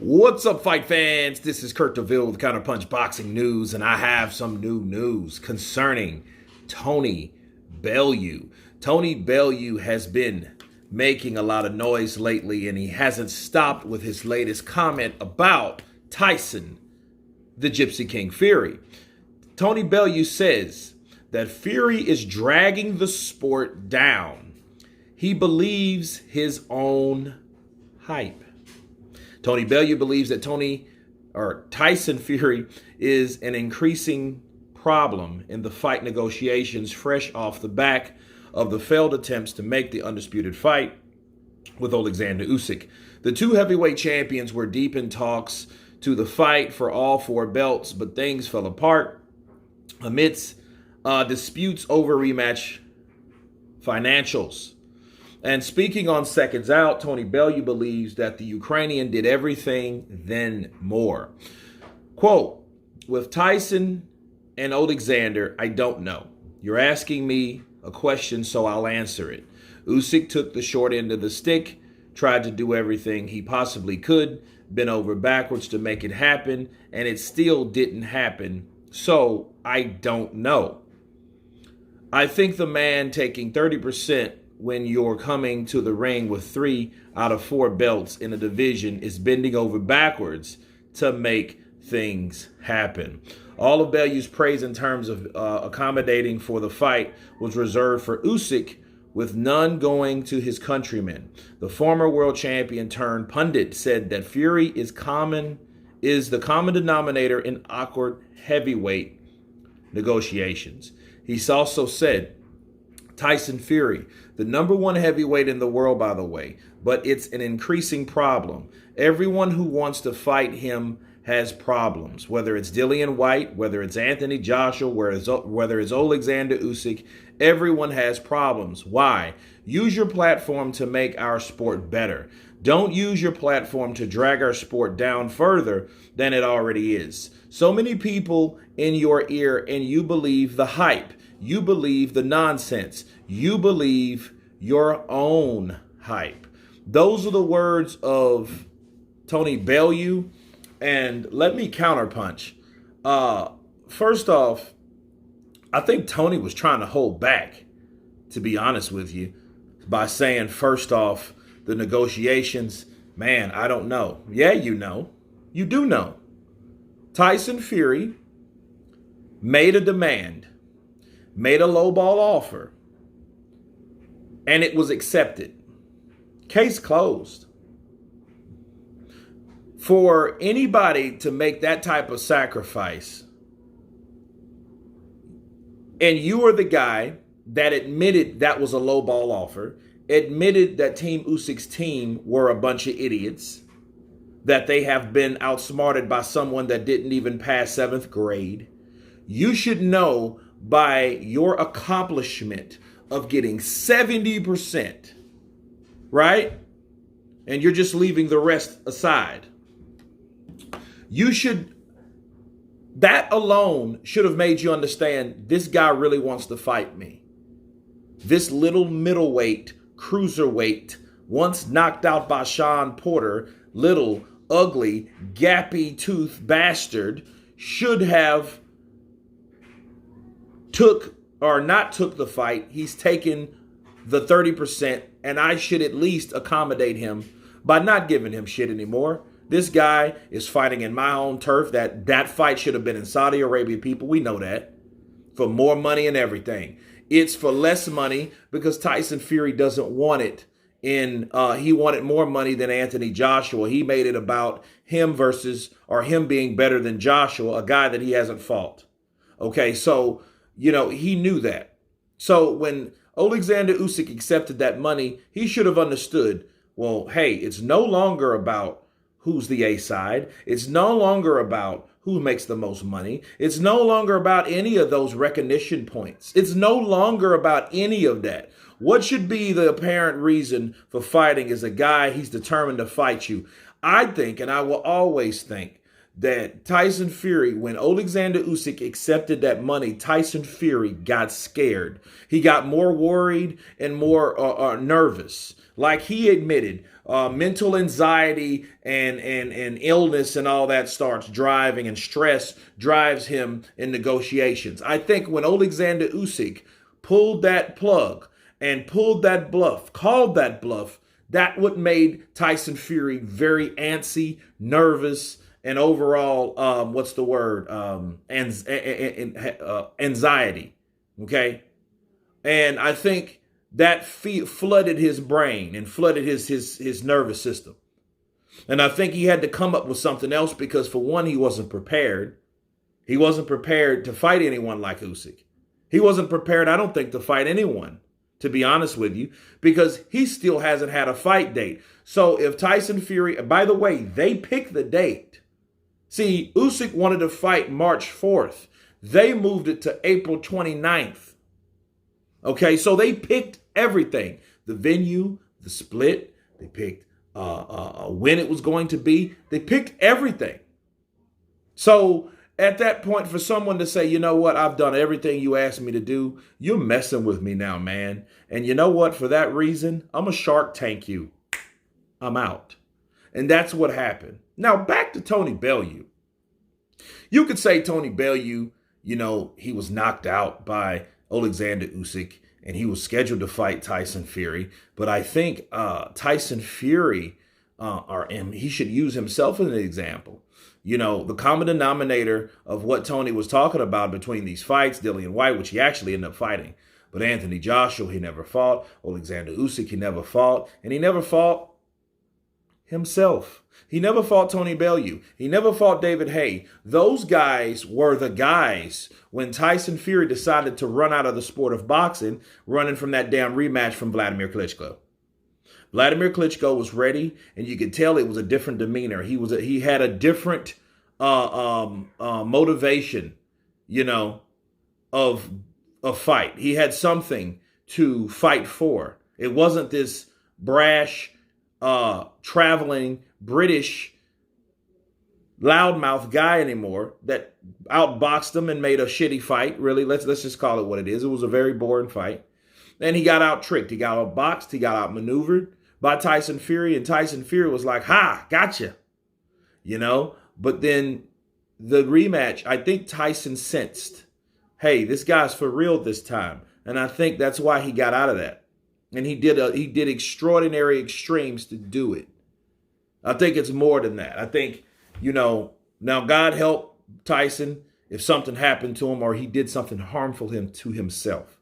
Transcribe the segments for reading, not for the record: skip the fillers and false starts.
What's up, fight fans? This is Kurt DeVille with Counterpunch Boxing News, and I have some new news concerning Tony Bellew. Tony Bellew has been making a lot of noise lately, and he hasn't stopped with his latest comment about Tyson, the Gypsy King Fury. Tony Bellew says that Fury is dragging the sport down. He believes his own hype. Tony Bellew believes that Tyson Fury is an increasing problem in the fight negotiations fresh off the back of the failed attempts to make the undisputed fight with Alexander Usyk. The two heavyweight champions were deep in talks to the fight for all four belts, but things fell apart amidst disputes over rematch financials. And speaking on seconds out, Tony Bellew believes that the Ukrainian did everything, then more. Quote, with Tyson and Alexander, I don't know. You're asking me a question, so I'll answer it. Usyk took the short end of the stick, tried to do everything he possibly could, bent over backwards to make it happen, and it still didn't happen. So I don't know. I think the man taking 30% when you're coming to the ring with 3 out of 4 belts in a division is bending over backwards to make things happen. All of Bellew's praise in terms of accommodating for the fight was reserved for Usyk, with none going to his countrymen. The former world champion turned pundit said that Fury is the common denominator in awkward heavyweight negotiations. He's also said, Tyson Fury, the number 1 heavyweight in the world, by the way, but it's an increasing problem. Everyone who wants to fight him has problems, whether it's Dillian White, whether it's Anthony Joshua, whether it's Alexander Usyk, everyone has problems. Why? Use your platform to make our sport better. Don't use your platform to drag our sport down further than it already is. So many people in your ear, and you believe the hype. You believe the nonsense. You believe your own hype. Those are the words of Tony Bellew. And let me counterpunch. First off, I think Tony was trying to hold back, to be honest with you, by saying, first off, the negotiations, man, I don't know. Yeah, you know. You do know. Tyson Fury made a demand, made a lowball offer, and it was accepted. Case closed. For anybody to make that type of sacrifice, and you are the guy that admitted that was a lowball offer, admitted that Team Usyk's team were a bunch of idiots, that they have been outsmarted by someone that didn't even pass 7th grade, you should know by your accomplishment of getting 70%, right? And you're just leaving the rest aside. That alone should have made you understand this guy really wants to fight me. This little middleweight, cruiserweight, once knocked out by Sean Porter, little, ugly, gappy-toothed bastard should have not took the fight. He's taken the 30%, and I should at least accommodate him by not giving him shit anymore. This guy is fighting in my own turf. That fight should have been in Saudi Arabia, people. We know that. For more money and everything. It's for less money because Tyson Fury doesn't want it. He wanted more money than Anthony Joshua. He made it about him him being better than Joshua, a guy that he hasn't fought. Okay, so, he knew that. So when Alexander Usyk accepted that money, he should have understood, well, hey, it's no longer about who's the A side. It's no longer about who makes the most money. It's no longer about any of those recognition points. It's no longer about any of that. What should be the apparent reason for fighting is a guy, he's determined to fight you. I think, and I will always think, that Tyson Fury, when Alexander Usyk accepted that money, Tyson Fury got scared. He got more worried and more nervous. Like he admitted, mental anxiety and illness and all that starts driving, and stress drives him in negotiations. I think when Alexander Usyk pulled that plug and pulled that bluff, called that bluff, that what made Tyson Fury very antsy, nervous, and overall, what's the word? Anxiety. Okay. And I think that flooded his brain and flooded his nervous system. And I think he had to come up with something else because, for one, he wasn't prepared. He wasn't prepared to fight anyone like Usyk. He wasn't prepared, I don't think, to fight anyone, to be honest with you, because he still hasn't had a fight date. So if Tyson Fury, by the way, they picked the date. See, Usyk wanted to fight March 4th. They moved it to April 29th. Okay, so they picked everything. The venue, the split, they picked when it was going to be. They picked everything. So at that point, for someone to say, you know what, I've done everything you asked me to do, you're messing with me now, man. And you know what, for that reason, I'm a Shark Tank you. I'm out. And that's what happened. Now, back to Tony Bellew. You could say Tony Bellew, you know, he was knocked out by Alexander Usyk, and he was scheduled to fight Tyson Fury. But I think Tyson Fury, he should use himself as an example. You know, the common denominator of what Tony was talking about between these fights, Dillian White, which he actually ended up fighting, but Anthony Joshua, he never fought. Alexander Usyk, he never fought. And he never fought himself. He never fought Tony Bellew. He never fought David Haye. Those guys were the guys when Tyson Fury decided to run out of the sport of boxing, running from that damn rematch from Vladimir Klitschko. Vladimir Klitschko was ready, and you could tell it was a different demeanor. He had a different motivation, you know, of a fight. He had something to fight for. It wasn't this brash, traveling British loudmouth guy anymore that outboxed him and made a shitty fight. Really, let's just call it what it is. It was a very boring fight. And he got out tricked. He got outboxed. He got outmaneuvered by Tyson Fury. And Tyson Fury was like, ha, gotcha. You know? But then the rematch, I think Tyson sensed, hey, this guy's for real this time. And I think that's why he got out of that. And he did extraordinary extremes to do it. I think it's more than that. I think, you know, now God help Tyson if something happened to him or he did something harmful to himself.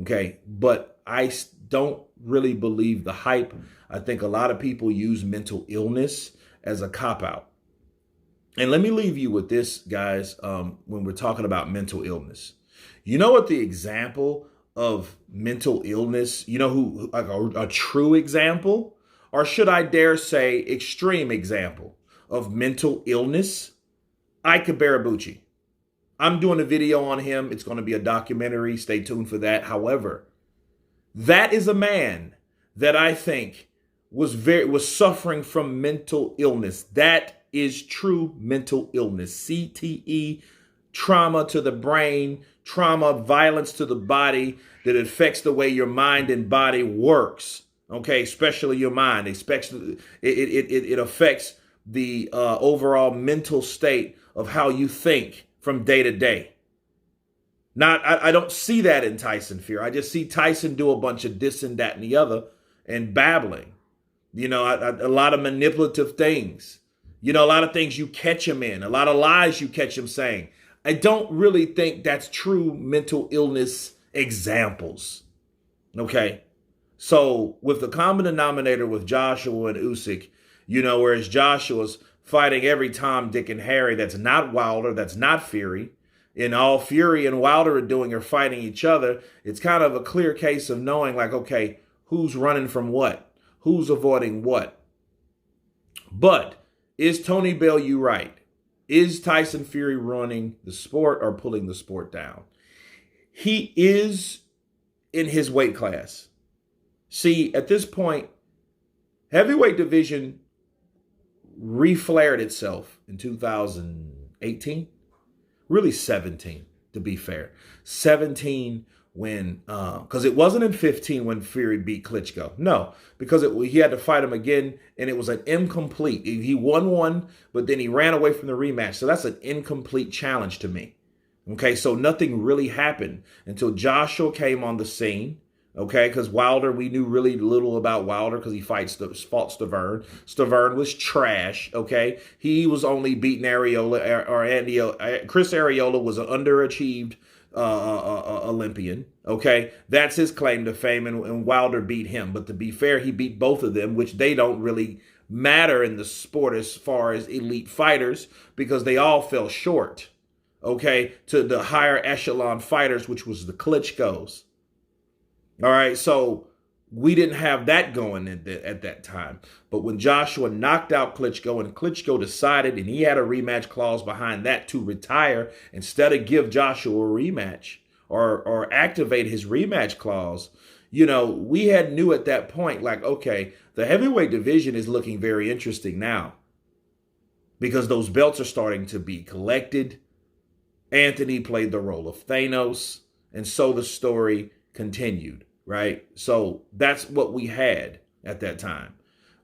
Okay, but I don't really believe the hype. I think a lot of people use mental illness as a cop-out. And let me leave you with this, guys, when we're talking about mental illness. You know what the example of mental illness, you know who, like a true example, or should I dare say extreme example of mental illness? Ike Barabucci. I'm doing a video on him. It's going to be a documentary. Stay tuned for that. However, that is a man that I think was suffering from mental illness. That is true mental illness. CTE, trauma to the brain, trauma, violence to the body that affects the way your mind and body works. Okay, especially your mind. Especially it affects the overall mental state of how you think from day to day. I don't see that in Tyson Fury. I just see Tyson do a bunch of this and that and the other and babbling. You know, a lot of manipulative things. You know, a lot of things you catch him in. A lot of lies you catch him saying. I don't really think that's true mental illness examples. Okay? So with the common denominator with Joshua and Usyk, you know, whereas Joshua's fighting every Tom, Dick, and Harry that's not Wilder, that's not Fury, and all Fury and Wilder are doing are fighting each other, it's kind of a clear case of knowing, like, okay, who's running from what? Who's avoiding what? But is Tony Bellew right? Is Tyson Fury running the sport or pulling the sport down? He is in his weight class. See, at this point, heavyweight division reflared itself in 2018, really 17, to be fair. 17 when, because it wasn't in 15 when Fury beat Klitschko. No, because he had to fight him again, and it was an incomplete. He won one, but then he ran away from the rematch. So that's an incomplete challenge to me. Okay, so nothing really happened until Joshua came on the scene. Okay, because Wilder, we knew really little about Wilder because he fought Stavern. Stavern was trash. Okay, he was only beating Areola or Chris Areola was an underachieved Olympian. Okay, that's his claim to fame, and Wilder beat him. But to be fair, he beat both of them, which they don't really matter in the sport as far as elite fighters because they all fell short. Okay, to the higher echelon fighters, which was the Klitschkos. All right, so we didn't have that going at that time. But when Joshua knocked out Klitschko and Klitschko decided, and he had a rematch clause behind that to retire, instead of give Joshua a rematch or activate his rematch clause, you know, we had knew at that point, like, okay, the heavyweight division is looking very interesting now because those belts are starting to be collected. Anthony played the role of Thanos, and so the story continued, right? So that's what we had at that time.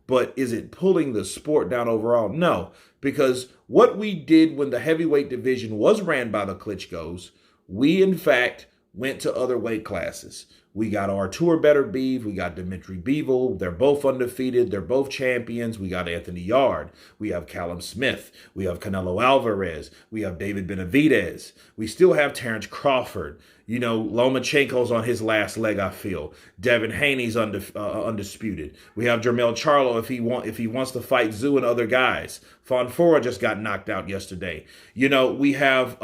But is it pulling the sport down overall? No, because what we did when the heavyweight division was ran by the Klitschkos, we in fact went to other weight classes. We got Artur Beterbiev. We got Dimitri Bivol. They're both undefeated. They're both champions. We got Anthony Yarde. We have Callum Smith. We have Canelo Alvarez. We have David Benavidez. We still have Terrence Crawford. You know, Lomachenko's on his last leg, I feel. Devin Haney's undisputed. We have Jermell Charlo if he wants to fight Zoo and other guys. Fonfora just got knocked out yesterday. You know, we have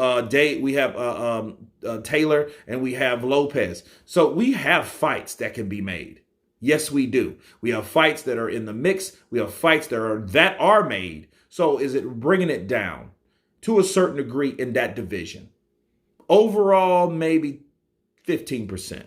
Taylor and we have Lopez. So we have fights that can be made. Yes, we do. We have fights that are in the mix. We have fights that are made. So is it bringing it down to a certain degree in that division? Overall, maybe 15%.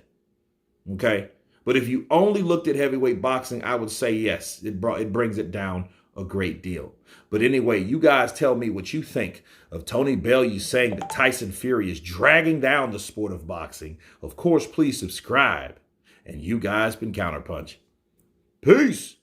Okay? But if you only looked at heavyweight boxing, I would say yes, it brings it down a great deal. But anyway, you guys tell me what you think of Tony Bellew saying that Tyson Fury is dragging down the sport of boxing. Of course, please subscribe. And you guys been Counterpunch. Peace.